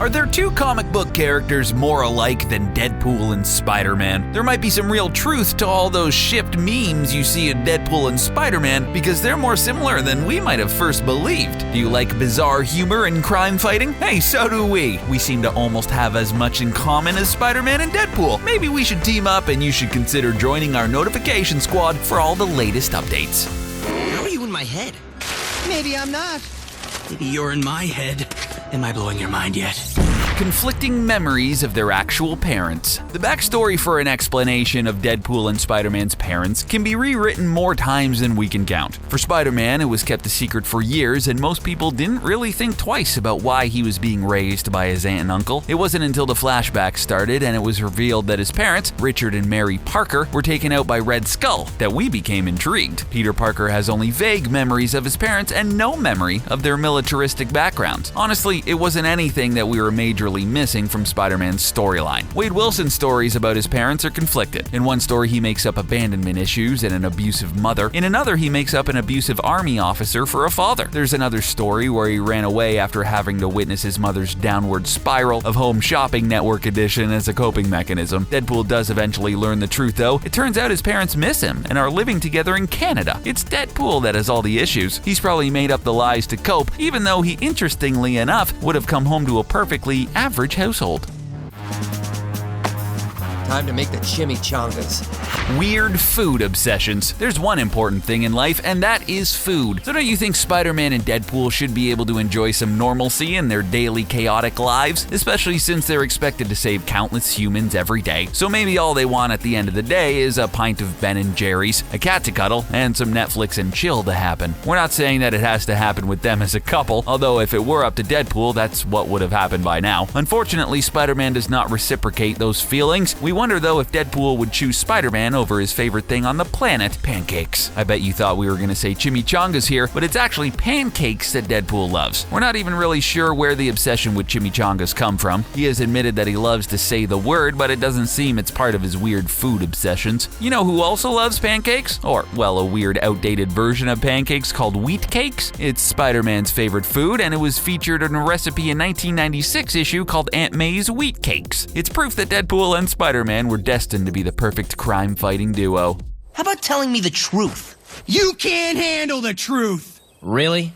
Are there two comic book characters more alike than Deadpool and Spider-Man? There might be some real truth to all those shipped memes you see in Deadpool and Spider-Man because they're more similar than we might have first believed. Do you like bizarre humor and crime fighting? Hey, so do we. We seem to almost have as much in common as Spider-Man and Deadpool. Maybe we should team up and you should consider joining our notification squad for all the latest updates. How are you in my head? Maybe I'm not. Maybe you're in my head. Am I blowing your mind yet? Conflicting memories of their actual parents. The backstory for an explanation of Deadpool and Spider-Man's parents can be rewritten more times than we can count. For Spider-Man, it was kept a secret for years, and most people didn't really think twice about why he was being raised by his aunt and uncle. It wasn't until the flashback started and it was revealed that his parents, Richard and Mary Parker, were taken out by Red Skull that we became intrigued. Peter Parker has only vague memories of his parents and no memory of their militaristic backgrounds. Honestly, it wasn't anything that we were majorly missing from Spider-Man's storyline. Wade Wilson's stories about his parents are conflicted. In one story, he makes up abandonment issues and an abusive mother. In another, he makes up an abusive army officer for a father. There's another story where he ran away after having to witness his mother's downward spiral of Home Shopping Network edition as a coping mechanism. Deadpool does eventually learn the truth, though. It turns out his parents miss him and are living together in Canada. It's Deadpool that has all the issues. He's probably made up the lies to cope, even though he, interestingly enough, would have come home to a perfectly average household. Time to make the chimichangas. Weird food obsessions. There's one important thing in life, and that is food. So don't you think Spider-Man and Deadpool should be able to enjoy some normalcy in their daily chaotic lives? Especially since they're expected to save countless humans every day. So maybe all they want at the end of the day is a pint of Ben & Jerry's, a cat to cuddle, and some Netflix and chill to happen. We're not saying that it has to happen with them as a couple, although if it were up to Deadpool, that's what would have happened by now. Unfortunately, Spider-Man does not reciprocate those feelings. We wonder though if Deadpool would choose Spider-Man over his favorite thing on the planet, pancakes. I bet you thought we were going to say chimichangas here, but it's actually pancakes that Deadpool loves. We're not even really sure where the obsession with chimichangas come from. He has admitted that he loves to say the word, but it doesn't seem it's part of his weird food obsessions. You know who also loves pancakes? Or, well, a weird outdated version of pancakes called wheat cakes? It's Spider-Man's favorite food, and it was featured in a recipe in 1996 issue called Aunt May's Wheat Cakes. It's proof that Deadpool and Spider-Man were destined to be the perfect crime-fighting duo. How about telling me the truth? You can't handle the truth! Really?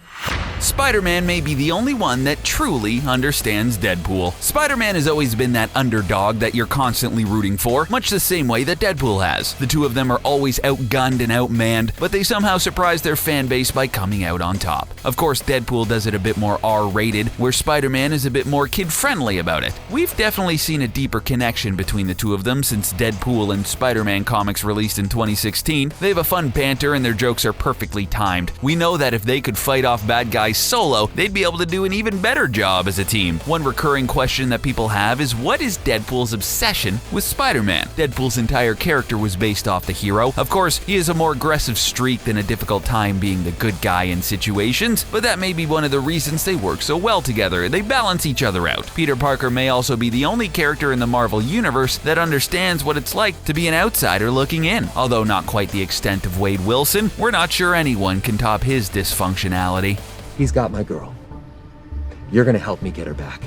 Spider-Man may be the only one that truly understands Deadpool. Spider-Man has always been that underdog that you're constantly rooting for, much the same way that Deadpool has. The two of them are always outgunned and outmanned, but they somehow surprise their fan base by coming out on top. Of course, Deadpool does it a bit more R-rated, where Spider-Man is a bit more kid-friendly about it. We've definitely seen a deeper connection between the two of them since Deadpool and Spider-Man comics released in 2016. They have a fun banter and their jokes are perfectly timed. We know that if they could fight off bad guys solo, they'd be able to do an even better job as a team. One recurring question that people have is, what is Deadpool's obsession with Spider-Man? Deadpool's entire character was based off the hero. Of course, he has a more aggressive streak than a difficult time being the good guy in situations, but that may be one of the reasons they work so well together. They balance each other out. Peter Parker may also be the only character in the Marvel Universe that understands what it's like to be an outsider looking in. Although not quite the extent of Wade Wilson, we're not sure anyone can top his dysfunctionality. He's got my girl. You're gonna help me get her back.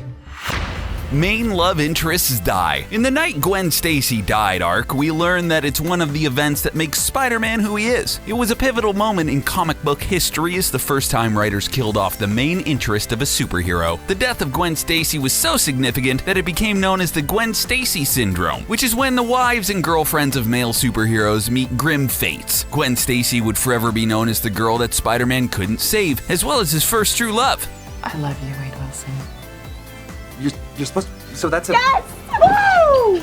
Main love interests die. In the Night Gwen Stacy Died arc, we learn that it's one of the events that makes Spider-Man who he is. It was a pivotal moment in comic book history as the first time writers killed off the main interest of a superhero. The death of Gwen Stacy was so significant that it became known as the Gwen Stacy syndrome, which is when the wives and girlfriends of male superheroes meet grim fates. Gwen Stacy would forever be known as the girl that Spider-Man couldn't save, as well as his first true love. I love you, Wade Wilson. You're supposed to, so that's a... Yes! Woo!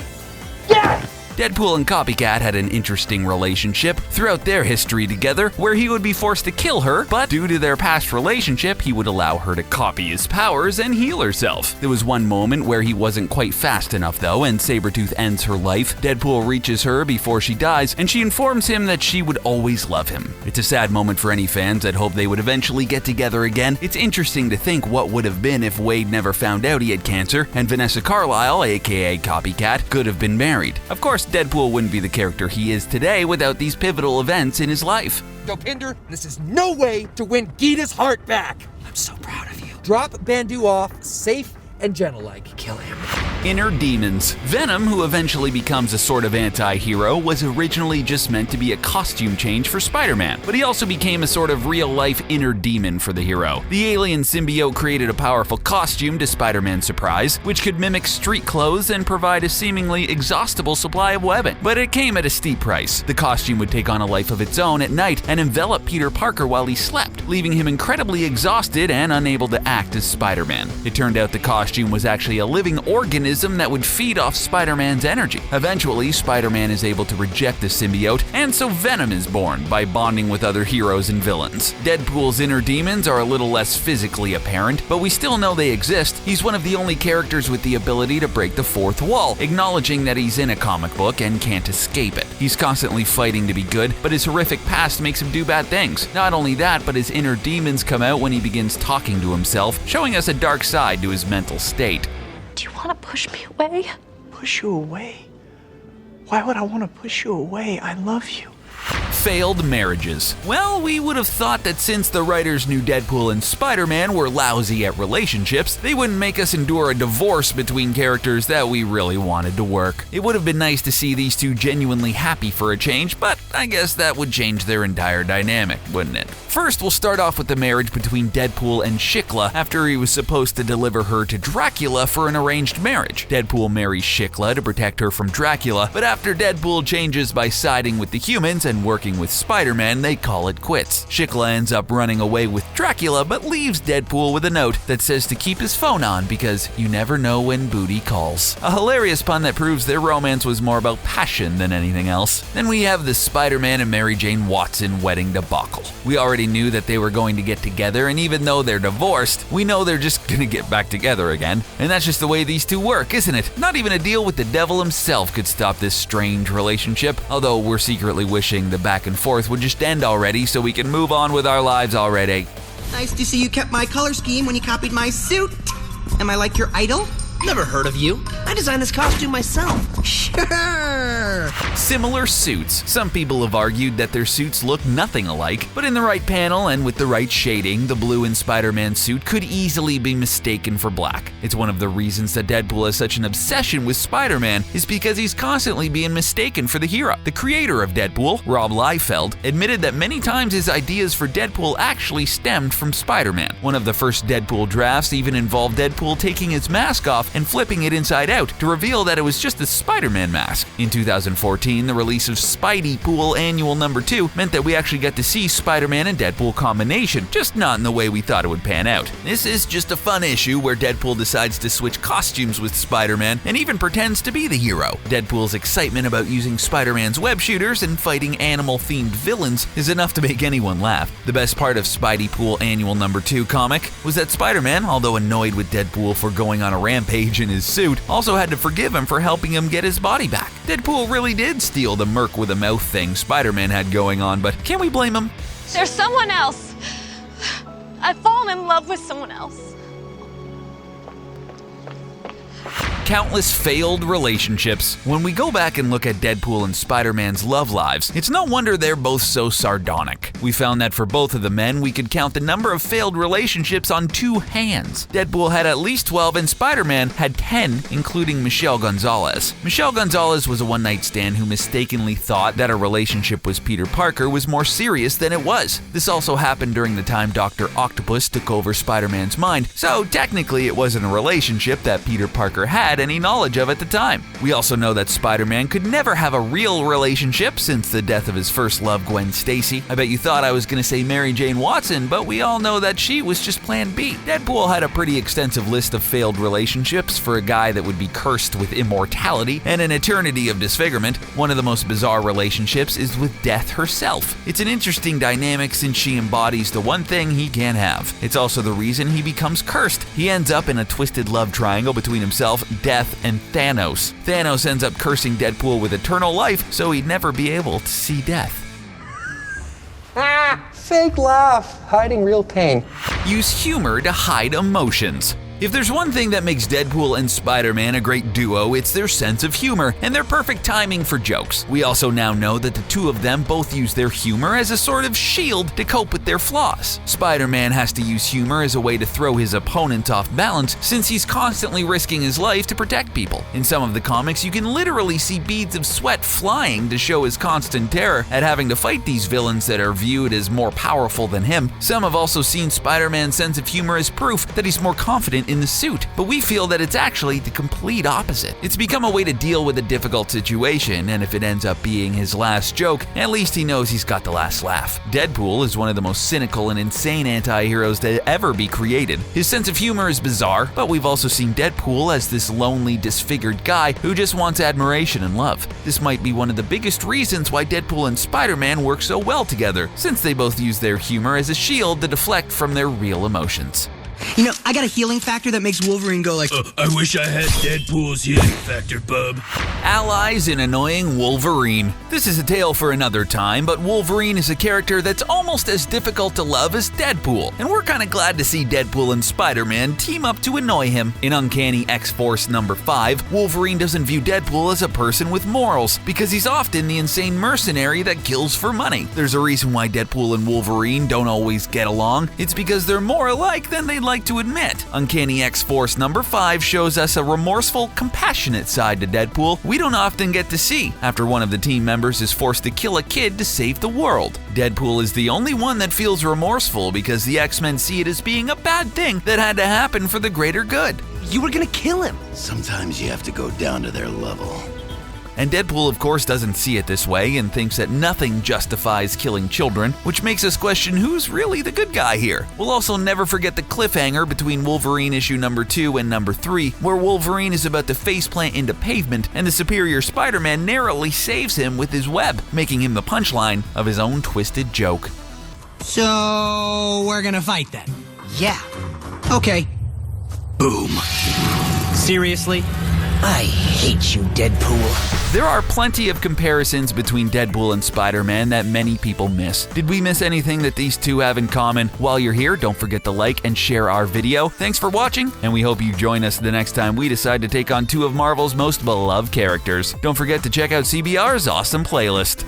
Yes! Deadpool and Copycat had an interesting relationship throughout their history together, where he would be forced to kill her, but due to their past relationship, he would allow her to copy his powers and heal herself. There was one moment where he wasn't quite fast enough though, and Sabretooth ends her life. Deadpool reaches her before she dies, and she informs him that she would always love him. It's a sad moment for any fans that hope they would eventually get together again. It's interesting to think what would have been if Wade never found out he had cancer, and Vanessa Carlyle, aka Copycat, could have been married. Of course, Deadpool wouldn't be the character he is today without these pivotal events in his life. Dopinder, this is no way to win Gita's heart back. I'm so proud of you. Drop Bandu off safe and Jenna-like kill him. Inner demons. Venom, who eventually becomes a sort of anti-hero, was originally just meant to be a costume change for Spider-Man, but he also became a sort of real-life inner demon for the hero. The alien symbiote created a powerful costume to Spider-Man's surprise, which could mimic street clothes and provide a seemingly exhaustible supply of weapons. But it came at a steep price. The costume would take on a life of its own at night and envelop Peter Parker while he slept, leaving him incredibly exhausted and unable to act as Spider-Man. It turned out the costume was actually a living organism that would feed off Spider-Man's energy. Eventually, Spider-Man is able to reject the symbiote, and so Venom is born by bonding with other heroes and villains. Deadpool's inner demons are a little less physically apparent, but we still know they exist. He's one of the only characters with the ability to break the fourth wall, acknowledging that he's in a comic book and can't escape it. He's constantly fighting to be good, but his horrific past makes him do bad things. Not only that, but his inner demons come out when he begins talking to himself, showing us a dark side to his mental state. Do you want to push me away? Push you away? Why would I want to push you away? I love you. Failed marriages. Well, we would have thought that since the writers knew Deadpool and Spider-Man were lousy at relationships, they wouldn't make us endure a divorce between characters that we really wanted to work. It would have been nice to see these two genuinely happy for a change, but I guess that would change their entire dynamic, wouldn't it? First, we'll start off with the marriage between Deadpool and Shikla after he was supposed to deliver her to Dracula for an arranged marriage. Deadpool marries Shikla to protect her from Dracula, but after Deadpool changes by siding with the humans and working with Spider-Man, they call it quits. Shikla ends up running away with Dracula, but leaves Deadpool with a note that says to keep his phone on because you never know when booty calls. A hilarious pun that proves their romance was more about passion than anything else. Then we have the Spider-Man and Mary Jane Watson wedding debacle. We already knew that they were going to get together, and even though they're divorced, we know they're just gonna get back together again. And that's just the way these two work, isn't it? Not even a deal with the devil himself could stop this strange relationship, although we're secretly wishing the back and forth would just end already so we can move on with our lives already. Nice to see you kept my color scheme when you copied my suit. Am I like your idol? Never heard of you. I designed this costume myself. Sure. Similar suits. Some people have argued that their suits look nothing alike, but in the right panel and with the right shading, the blue in Spider-Man suit could easily be mistaken for black. It's one of the reasons that Deadpool has such an obsession with Spider-Man is because he's constantly being mistaken for the hero. The creator of Deadpool, Rob Liefeld, admitted that many times his ideas for Deadpool actually stemmed from Spider-Man. One of the first Deadpool drafts even involved Deadpool taking his mask off and flipping it inside out to reveal that it was just a Spider-Man mask. In 2014, the release of Spideypool Annual Number 2 meant that we actually got to see Spider-Man and Deadpool combination, just not in the way we thought it would pan out. This is just a fun issue where Deadpool decides to switch costumes with Spider-Man and even pretends to be the hero. Deadpool's excitement about using Spider-Man's web shooters and fighting animal-themed villains is enough to make anyone laugh. The best part of Spideypool Annual Number 2 comic was that Spider-Man, although annoyed with Deadpool for going on a rampage in his suit, also had to forgive him for helping him get his body back. Deadpool really did steal the merc with a mouth thing Spider-Man had going on, but can we blame him? There's someone else. I've fallen in love with someone else. Countless failed relationships. When we go back and look at Deadpool and Spider-Man's love lives, it's no wonder they're both so sardonic. We found that for both of the men, we could count the number of failed relationships on 2 hands. Deadpool had at least 12 and Spider-Man had 10, including Michelle Gonzalez. Michelle Gonzalez was a one-night stand who mistakenly thought that a relationship with Peter Parker was more serious than it was. This also happened during the time Dr. Octopus took over Spider-Man's mind, so technically it wasn't a relationship that Peter Parker had any knowledge of at the time. We also know that Spider-Man could never have a real relationship since the death of his first love, Gwen Stacy. I bet you thought I was gonna say Mary Jane Watson, but we all know that she was just plan B. Deadpool had a pretty extensive list of failed relationships for a guy that would be cursed with immortality and an eternity of disfigurement. One of the most bizarre relationships is with Death herself. It's an interesting dynamic since she embodies the one thing he can't have. It's also the reason he becomes cursed. He ends up in a twisted love triangle between himself, Death, and Thanos. Thanos ends up cursing Deadpool with eternal life, so he'd never be able to see death. Fake laugh, hiding real pain. Use humor to hide emotions. If there's one thing that makes Deadpool and Spider-Man a great duo, it's their sense of humor and their perfect timing for jokes. We also now know that the two of them both use their humor as a sort of shield to cope with their flaws. Spider-Man has to use humor as a way to throw his opponent off balance since he's constantly risking his life to protect people. In some of the comics, you can literally see beads of sweat flying to show his constant terror at having to fight these villains that are viewed as more powerful than him. Some have also seen Spider-Man's sense of humor as proof that he's more confident in the suit, but we feel that it's actually the complete opposite. It's become a way to deal with a difficult situation, and if it ends up being his last joke, at least he knows he's got the last laugh. Deadpool is one of the most cynical and insane anti-heroes to ever be created. His sense of humor is bizarre, but we've also seen Deadpool as this lonely, disfigured guy who just wants admiration and love. This might be one of the biggest reasons why Deadpool and Spider-Man work so well together, since they both use their humor as a shield to deflect from their real emotions. You know, I got a healing factor that makes Wolverine go like, I wish I had Deadpool's healing factor, bub. Allies in Annoying Wolverine. This is a tale for another time, but Wolverine is a character that's almost as difficult to love as Deadpool, and we're kinda glad to see Deadpool and Spider-Man team up to annoy him. In Uncanny X-Force number 5, Wolverine doesn't view Deadpool as a person with morals, because he's often the insane mercenary that kills for money. There's a reason why Deadpool and Wolverine don't always get along. It's because they're more alike than they'd like to admit. Uncanny X-Force number 5 shows us a remorseful, compassionate side to Deadpool we don't often get to see after one of the team members is forced to kill a kid to save the world. Deadpool is the only one that feels remorseful because the X-Men see it as being a bad thing that had to happen for the greater good. You were gonna kill him. Sometimes you have to go down to their level. And Deadpool, of course, doesn't see it this way and thinks that nothing justifies killing children, which makes us question who's really the good guy here. We'll also never forget the cliffhanger between Wolverine issue number 2 and number 3, where Wolverine is about to faceplant into pavement and the superior Spider-Man narrowly saves him with his web, making him the punchline of his own twisted joke. so we're gonna fight then? Yeah. Okay. Boom. Seriously? I hate you, Deadpool. There are plenty of comparisons between Deadpool and Spider-Man that many people miss. Did we miss anything that these two have in common? While you're here, don't forget to like and share our video. Thanks for watching, and we hope you join us the next time we decide to take on two of Marvel's most beloved characters. Don't forget to check out CBR's awesome playlist.